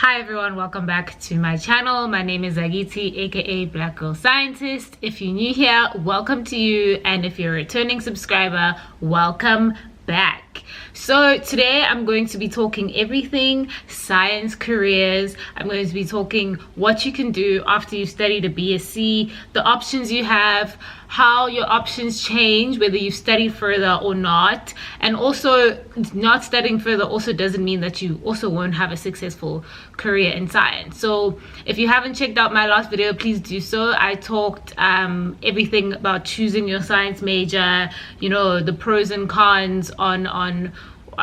Hi everyone, welcome back to my channel. My name is Agiti, aka Black Girl Scientist. If you're new here, welcome to you, and if you're a returning subscriber, welcome back. So today I'm going to be talking everything science careers. I'm going to be talking what you can do after you studied a BSc, the options you have, how your options change whether you study further or not, and also not studying further also doesn't mean that you also won't have a successful career in science. So if you haven't checked out my last video, please do so. I talked everything about choosing your science major, you know, the pros and cons on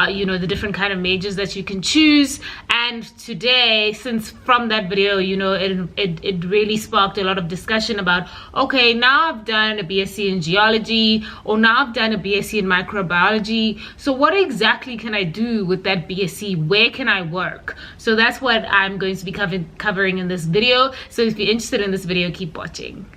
you know, the different kind of majors that you can choose. And today, since from that video, you know, it really sparked a lot of discussion about, okay, now I've done a BSc in geology, or now I've done a BSc in microbiology, so what exactly can I do with that BSc? Where can I work? So that's what I'm going to be covering in this video. So if you're interested in this video, keep watching.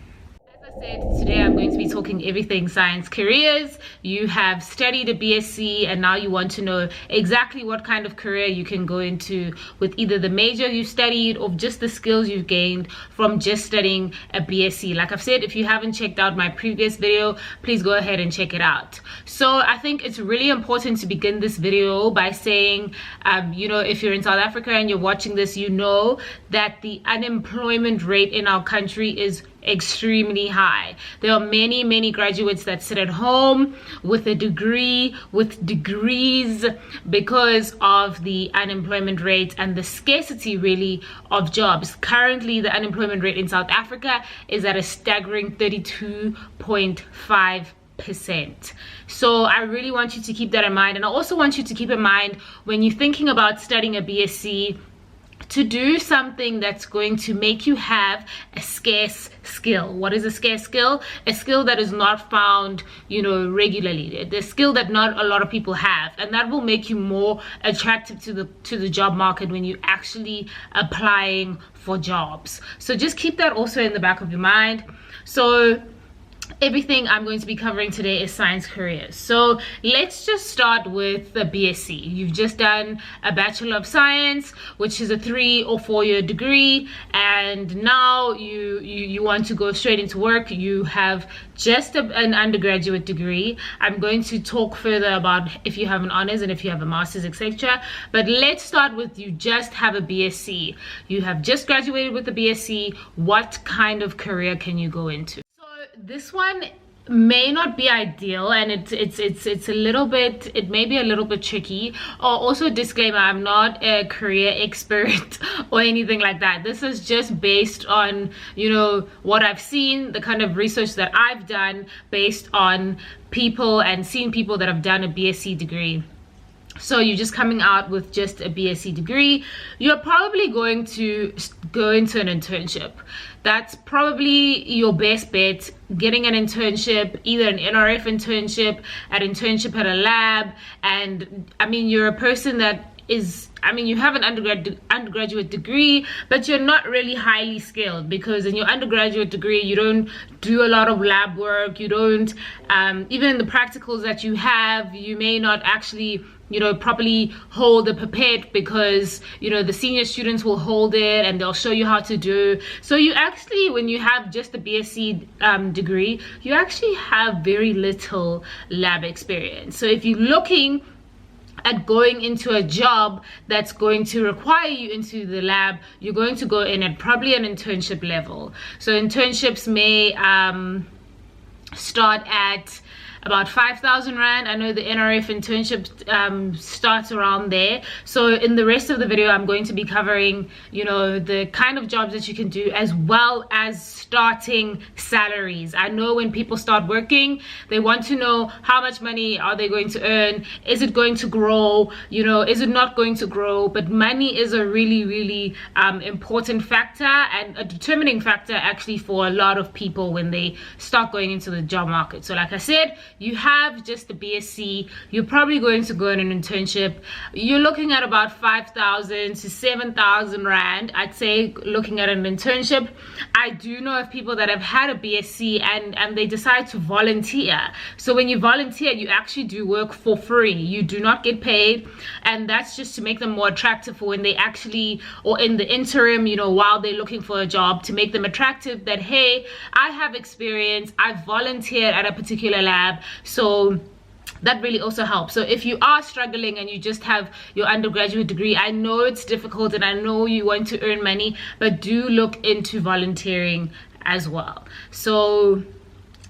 Today I'm going to be talking everything science careers. You have studied a BSc and now you want to know exactly what kind of career you can go into with either the major you studied or just the skills you've gained from just studying a BSc. Like I've said, if you haven't checked out my previous video, please go ahead and check it out. So I think it's really important to begin this video by saying, you know, if you're in South Africa and you're watching this, you know that the unemployment rate in our country is extremely high. There are many graduates that sit at home with a degree, with degrees, because of the unemployment rate and the scarcity really of jobs. Currently the unemployment rate in South Africa is at a staggering 32.5%. So I really want you to keep that in mind, and I also want you to keep in mind when you're thinking about studying a BSc, to do something that's going to make you have a scarce skill. What is a scarce skill? A skill that is not found, you know, regularly. The skill that not a lot of people have, and that will make you more attractive to the job market when you're actually applying for jobs. So just keep that also in the back of your mind. So everything I'm going to be covering today is science careers. So let's just start with the BSc. You've just done a Bachelor of Science, which is a 3 or 4 year degree, and now you want to go straight into work. You have just an undergraduate degree. I'm going to talk further about if you have an honors and if you have a master's, etc. But let's start with, you just have a BSc. You have just graduated with the BSc. What kind of career can you go into? This one may not be ideal, and it's a little bit, it may be a little bit tricky. Also disclaimer, I'm not a career expert or anything like that. This is just based on, you know, what I've seen, the kind of research that I've done based on people and seeing people that have done a BSc degree. So you're just coming out with just a BSc degree, you're probably going to go into an internship. That's probably your best bet, getting an internship, either an NRF internship, an internship at a lab. And I mean, you're a person that is, I mean, you have an undergraduate degree, but you're not really highly skilled, because in your undergraduate degree you don't do a lot of lab work. You don't even in the practicals that you have, you may not actually, you know, properly hold the pipette, because, you know, the senior students will hold it and they'll show you how to do. So you actually, when you have just a BSc degree, you actually have very little lab experience. So if you're looking at going into a job that's going to require you into the lab, you're going to go in at probably an internship level. So internships may start at about 5,000 Rand. I know the NRF internship starts around there. So in the rest of the video, I'm going to be covering, you know, the kind of jobs that you can do, as well as starting salaries. I know when people start working, they want to know how much money are they going to earn. Is it going to grow? You know, is it not going to grow? But money is a really important factor, and a determining factor actually for a lot of people when they start going into the job market. So like I said, you have just the BSc, you're probably going to go on an internship. You're looking at about 5,000 to 7,000 rand, I'd say, looking at an internship. I do know of people that have had a BSc and they decide to volunteer. So when you volunteer, you actually do work for free. You do not get paid, and that's just to make them more attractive for when they actually, or in the interim, you know, while they're looking for a job, to make them attractive that, hey, I have experience, I've volunteered at a particular lab. So that really also helps. So if you are struggling and you just have your undergraduate degree, I know it's difficult and I know you want to earn money, but do look into volunteering as well. So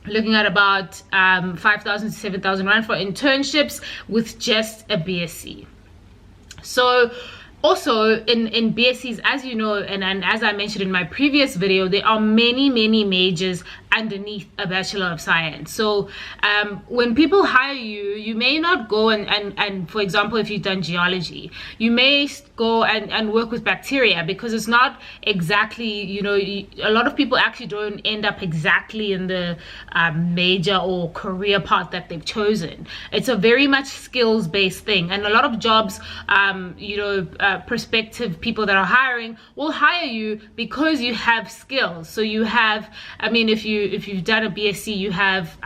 looking at about 5,000 to 7,000 rand for internships with just a BSc. So also in BScs, as you know, and as I mentioned in my previous video, there are many majors underneath a Bachelor of Science. So when people hire you, you may not go and for example, if you've done geology, you may go and work with bacteria, because it's not exactly, you know, a lot of people actually don't end up exactly in the major or career path that they've chosen. It's a very much skills based thing, and a lot of jobs, you know, prospective people that are hiring will hire you because you have skills. So you have, I mean, if you've done a BSc, you have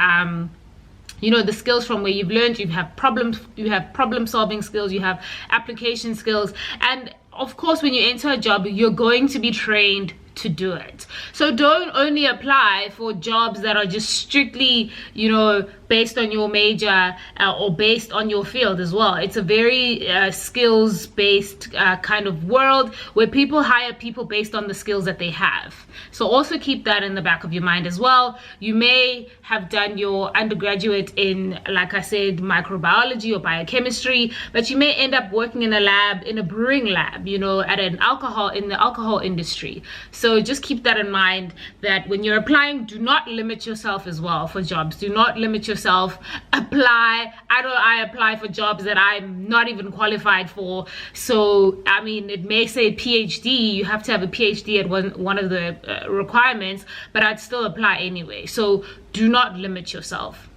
you know, the skills from where you've learned, you have problem solving skills, you have application skills, and of course when you enter a job, you're going to be trained to do it. So don't only apply for jobs that are just strictly, you know, based on your major or based on your field as well. It's a very skills based kind of world where people hire people based on the skills that they have. So also keep that in the back of your mind as well. You may have done your undergraduate in, like I said, microbiology or biochemistry, but you may end up working in a lab, in a brewing lab, you know, at an alcohol, in the alcohol industry. So just keep that in mind, that when you're applying, do not limit yourself as well for jobs. Do not limit yourself. Apply. I apply for jobs that I'm not even qualified for. So I mean, it may say PhD, you have to have a PhD at one of the requirements, but I'd still apply anyway. So do not limit yourself.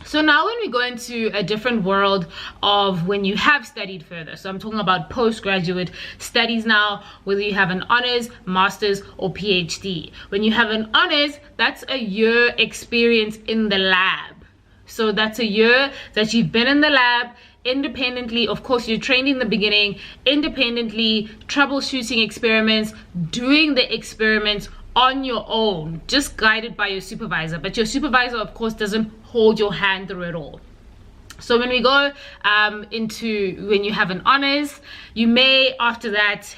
So now when we go into a different world of when you have studied further, so I'm talking about postgraduate studies now, whether you have an honors, master's, or PhD. When you have an honors, that's a year experience in the lab. So that's a year that you've been in the lab independently. Of course, you're trained in the beginning, independently, troubleshooting experiments, doing the experiments on your own, just guided by your supervisor. But your supervisor, of course, doesn't hold your hand through it all. So when we go into when you have an honors, you may after that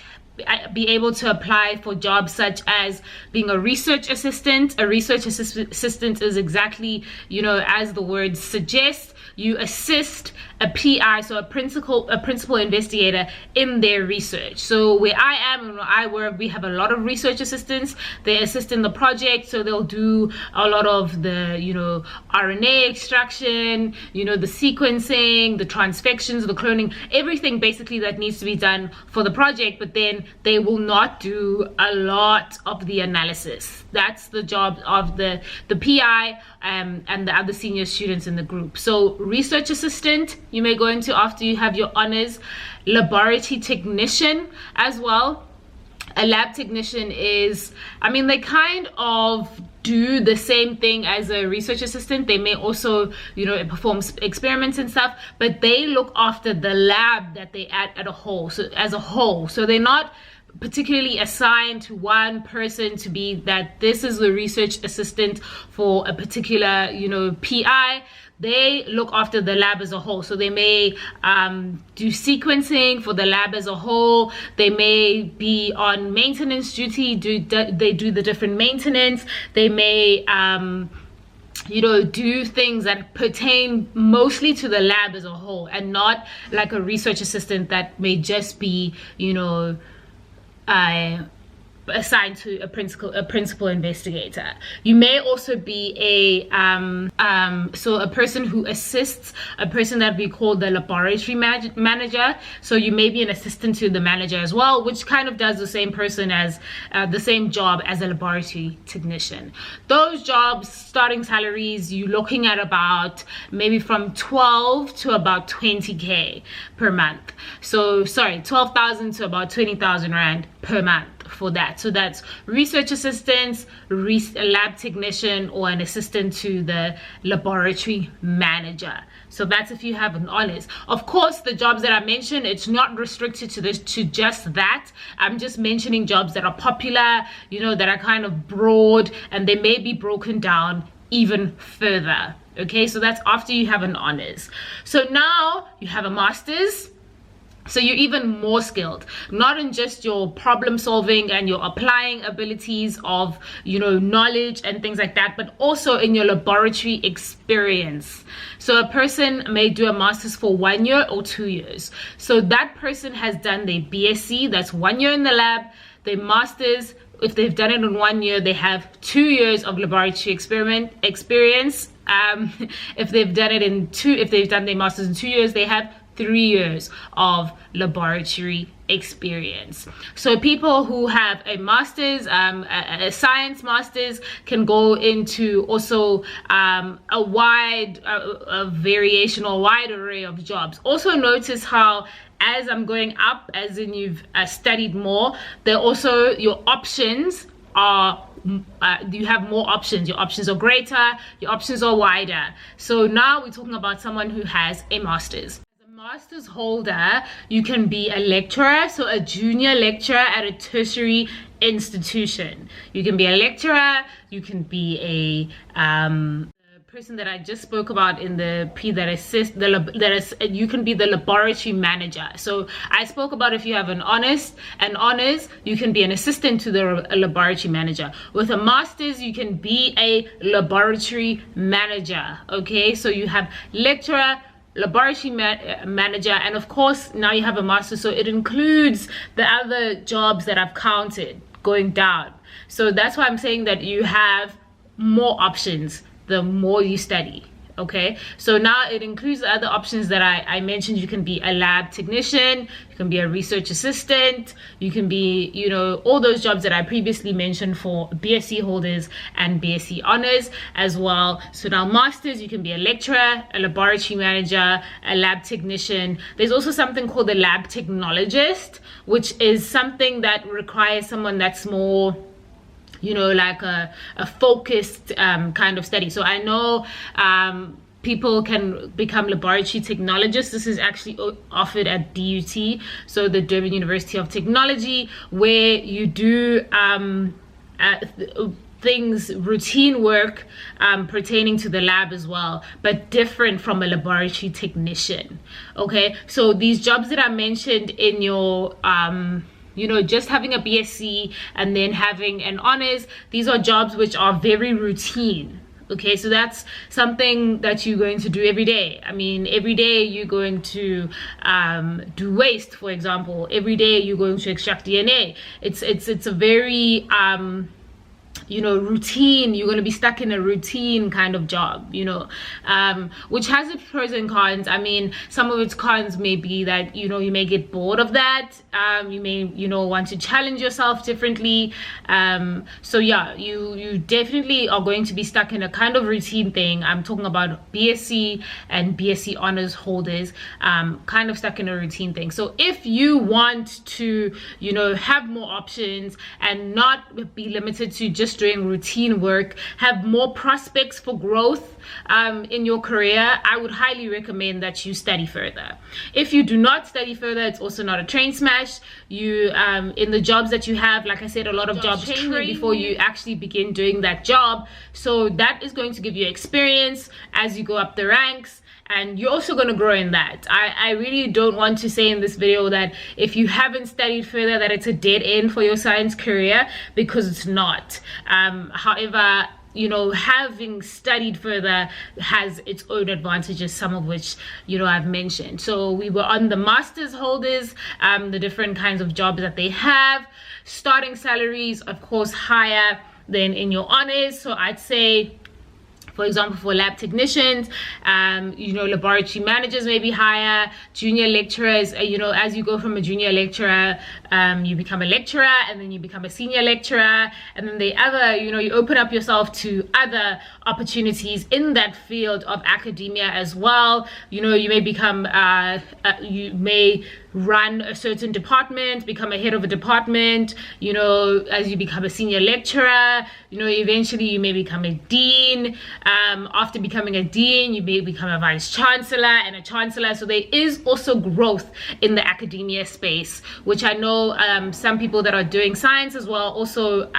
be able to apply for jobs such as being a research assistant. A research assistant is exactly, you know, as the word suggests, you assist a PI, so a principal investigator, in their research. So where I am and where I work, we have a lot of research assistants. They assist in the project, so they'll do a lot of the, you know, RNA extraction, you know, the sequencing, the transfections, the cloning, everything basically that needs to be done for the project. But then they will not do a lot of the analysis. That's the job of the PI and the other senior students in the group. So research assistant, you may go into after you have your honors. Laboratory technician as well. A lab technician is, I mean, they kind of do the same thing as a research assistant. They may also, you know, perform experiments and stuff, but they look after the lab that they at a whole. So as a whole, so they're not particularly assigned to one person to be that this is the research assistant for a particular, you know, PI. They look after the lab as a whole. So they may do sequencing for the lab as a whole. They may be on maintenance duty. They do the different maintenance. They may you know, do things that pertain mostly to the lab as a whole, and not like a research assistant that may just be, you know, assigned to a principal investigator. You may also be a person who assists a person that we call the laboratory manager. So you may be an assistant to the manager as well, which kind of does the same person as the same job as a laboratory technician. Those jobs, starting salaries, you're looking at about maybe from 12 to about 20k per month. So sorry, 12,000 to about 20,000 rand per month for that. So that's research assistants, lab technician, or an assistant to the laboratory manager. So that's if you have an honors. Of course, the jobs that I mentioned, it's not restricted to just that. I'm just mentioning jobs that are popular, you know, that are kind of broad, and they may be broken down even further. Okay, so that's after you have an honors. So now you have a master's. So you're even more skilled, not in just your problem solving and your applying abilities of, you know, knowledge and things like that, but also in your laboratory experience. So a person may do a master's for 1 year or 2 years. So that person has done their BSc, that's 1 year in the lab. Their master's, if they've done it in 1 year, they have 2 years of laboratory experience. If they've done their master's in 2 years, they have 3 years of laboratory experience. So people who have a master's, a science master's, can go into also a wide variation or wide array of jobs. Also notice how as I'm going up, as in you've studied more, there also your options are you have more options. Your options are greater, your options are wider. So now we're talking about someone who has a master's. Master's holder, you can be a lecturer, so a junior lecturer at a tertiary institution. You can be a lecturer, you can be a person that I just spoke about in the P that assists, you can be the laboratory manager. So I spoke about if you have an honors, you can be an assistant to the laboratory manager. With a master's, you can be a laboratory manager. Okay, so you have lecturer, laboratory manager, and of course now you have a master, so it includes the other jobs that I've counted going down. So that's why I'm saying that you have more options the more you study. Okay, so now it includes the other options that I mentioned. You can be a lab technician, you can be a research assistant, you can be, you know, all those jobs that I previously mentioned for BSc holders and BSc honors as well. So now masters, you can be a lecturer, a laboratory manager, a lab technician. There's also something called a lab technologist, which is something that requires someone that's more, you know, like a focused kind of study. So I know people can become laboratory technologists. This is actually offered at DUT, so the Durban University of Technology, where you do things, routine work pertaining to the lab as well, but different from a laboratory technician. Okay, so these jobs that I mentioned in your you know, just having a BSc and then having an honors, these are jobs which are very routine. Okay, so that's something that you're going to do every day. I mean, every day you're going to do waste, for example. Every day you're going to extract DNA. It's a very you know, routine. You're going to be stuck in a routine kind of job, you know, which has its pros and cons. I mean, some of its cons may be that, you know, you may get bored of that. You may, you know, want to challenge yourself differently. So yeah, you definitely are going to be stuck in a kind of routine thing. I'm talking about BSc and BSc honors holders, kind of stuck in a routine thing. So if you want to, you know, have more options and not be limited to just doing routine work, have more prospects for growth in your career, I would highly recommend that you study further. If you do not study further, it's also not a train smash. You in the jobs that you have, like I said, a lot of jobs train you before you actually begin doing that job, so that is going to give you experience as you go up the ranks, and you're also going to grow in that. I really don't want to say in this video that if you haven't studied further that it's a dead end for your science career, because it's not. However, you know, having studied further has its own advantages, some of which, you know, I've mentioned. So we were on the master's holders, the different kinds of jobs that they have. Starting salaries, of course, higher than in your honors. So I'd say, for example, for lab technicians, you know, laboratory managers may be higher, junior lecturers, you know, as you go from a junior lecturer, you become a lecturer, and then you become a senior lecturer, and then you know, you open up yourself to other opportunities in that field of academia as well. You know, you may become, you may run a certain department, become a head of a department, you know, as you become a senior lecturer, you know, eventually you may become a dean. After becoming a dean, you may become a vice chancellor and a chancellor. So there is also growth in the academia space, which I know some people that are doing science as well, also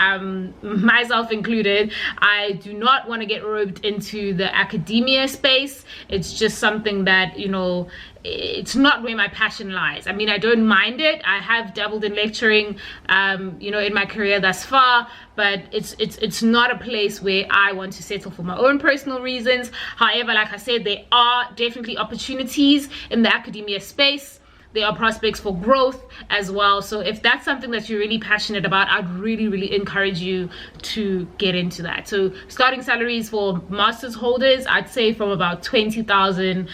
myself included, I do not want to get roped into the academia space. It's just something that, you know, it's not where my passion lies. I mean, I don't mind it. I have dabbled in lecturing, you know, in my career thus far, but it's not a place where I want to settle for my own personal reasons. However, like I said, there are definitely opportunities in the academia space. There are prospects for growth as well. So if that's something that you're really passionate about, I'd really encourage you to get into that. So starting salaries for master's holders, I'd say from about 20,000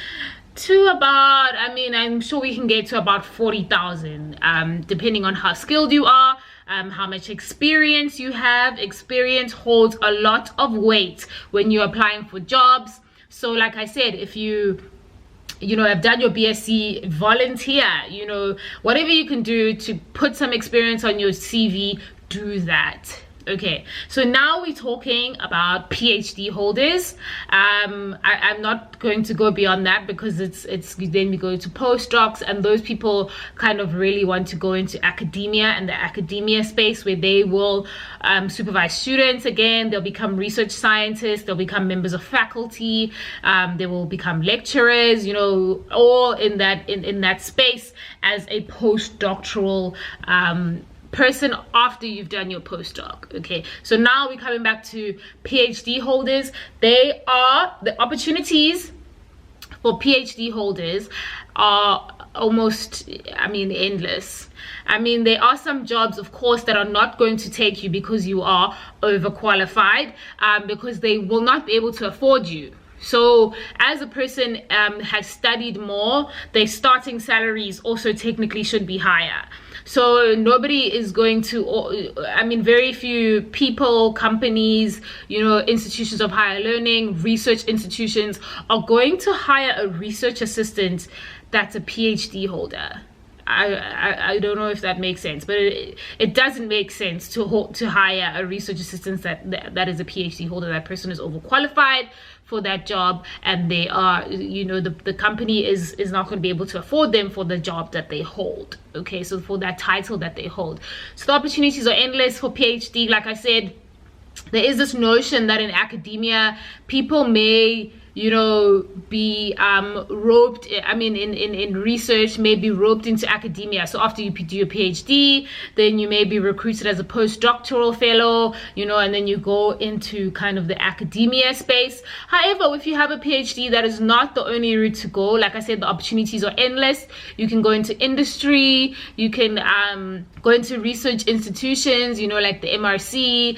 to about, I mean, I'm sure we can get to about 40,000, depending on how skilled you are, how much experience you have. Experience holds a lot of weight when you're applying for jobs. So like I said, if you know, have done your BSc, volunteer, you know, whatever you can do to put some experience on your CV, do that. Okay, so now we're talking about PhD holders. I'm not going to go beyond that because it's then we go to postdocs, and those people kind of really want to go into academia and the academia space where they will supervise students. Again, they'll become research scientists, they'll become members of faculty, they will become lecturers, you know, all in that space as a postdoctoral person after you've done your postdoc. Okay, so now we're coming back to PhD holders. The opportunities for PhD holders are almost, I mean, endless. I mean, there are some jobs, of course, that are not going to take you because you are overqualified, because they will not be able to afford you. So as a person has studied more, their starting salaries also technically should be higher. So nobody is going to, I mean, very few people, companies, you know, institutions of higher learning, research institutions are going to hire a research assistant that's a PhD holder. I don't know if that makes sense, but it doesn't make sense to hire a research assistant that is a PhD holder. That person is overqualified for that job, and they are, you know, the company is not going to be able to afford them for the job that they hold. Okay, so for that title that they hold. So the opportunities are endless for PhD. Like I said, there is this notion that in academia people may, you know, be roped, I mean, in research, may be roped into academia. So after you do your PhD, then you may be recruited as a postdoctoral fellow, you know, and then you go into kind of the academia space. However, if you have a PhD, that is not the only route to go. Like I said, the opportunities are endless. You can go into industry, you can go into research institutions, you know, like the MRC,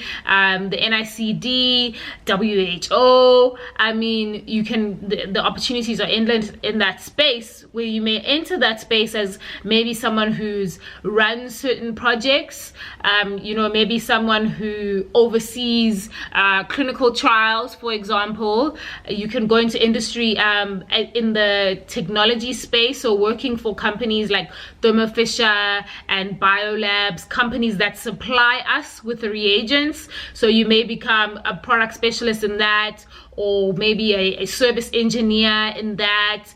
the NICD, WHO. I mean, you can, the opportunities are endless in that space, where you may enter that space as maybe someone who's run certain projects, you know, maybe someone who oversees clinical trials, for example. You can go into industry in the technology space, so working for companies like Thermo Fisher and Biolabs, companies that supply us with the reagents. So you may become a product specialist in that, or maybe a service engineer in that.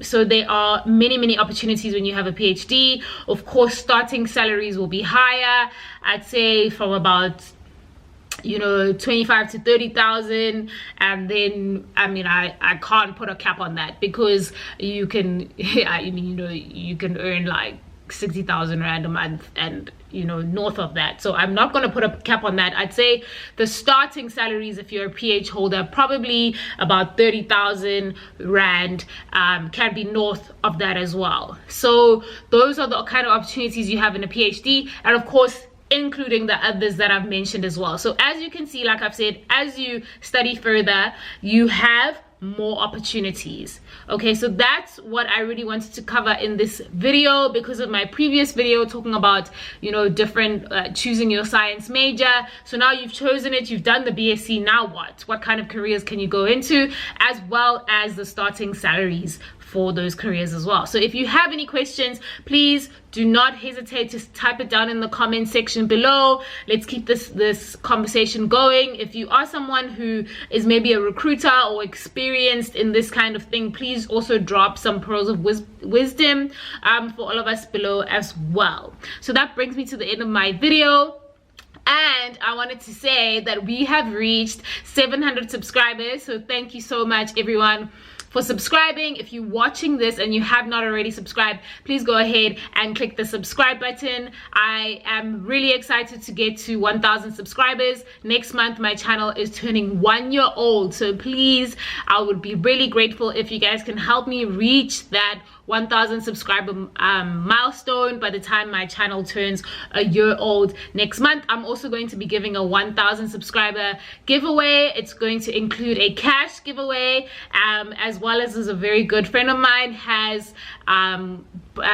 So there are many opportunities when you have a PhD. Of course, starting salaries will be higher. I'd say from about, you know, 25 to 30,000, and then, I mean, I can't put a cap on that, because you can I mean, you know, you can earn like 60,000 rand a month and, you know, north of that. So I'm not going to put a cap on that. I'd say the starting salaries, if you're a PH holder, probably about 30,000 rand, can be north of that as well. So those are the kind of opportunities you have in a PhD, and of course including the others that I've mentioned as well. So as you can see, like I've said, as you study further, you have more opportunities. Okay, so that's what I really wanted to cover in this video, because of my previous video talking about, you know, different choosing your science major. So now you've chosen it, you've done the BSc, now what kind of careers can you go into, as well as the starting salaries for those careers as well. So if you have any questions, please do not hesitate to type it down in the comment section below. Let's keep this conversation going. If you are someone who is maybe a recruiter or experienced in this kind of thing, please also drop some pearls of wisdom for all of us below as well. So that brings me to the end of my video. And I wanted to say that we have reached 700 subscribers. So thank you so much, everyone, for subscribing. If you're watching this and you have not already subscribed, please go ahead and click the subscribe button. I am really excited to get to 1,000 subscribers. Next month, my channel is turning 1 year old. So please, I would be really grateful if you guys can help me reach that 1,000 subscriber milestone by the time my channel turns a year old next month. I'm also going to be giving a 1,000 subscriber giveaway. It's going to include a cash giveaway, as well as a very good friend of mine has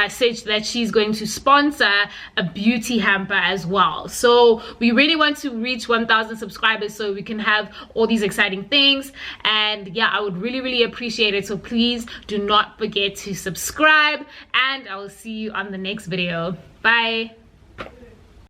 said that she's going to sponsor a beauty hamper as well. So we really want to reach 1,000 subscribers so we can have all these exciting things. And yeah, I would really appreciate it. So please do not forget to subscribe, and I will see you on the next video. Bye.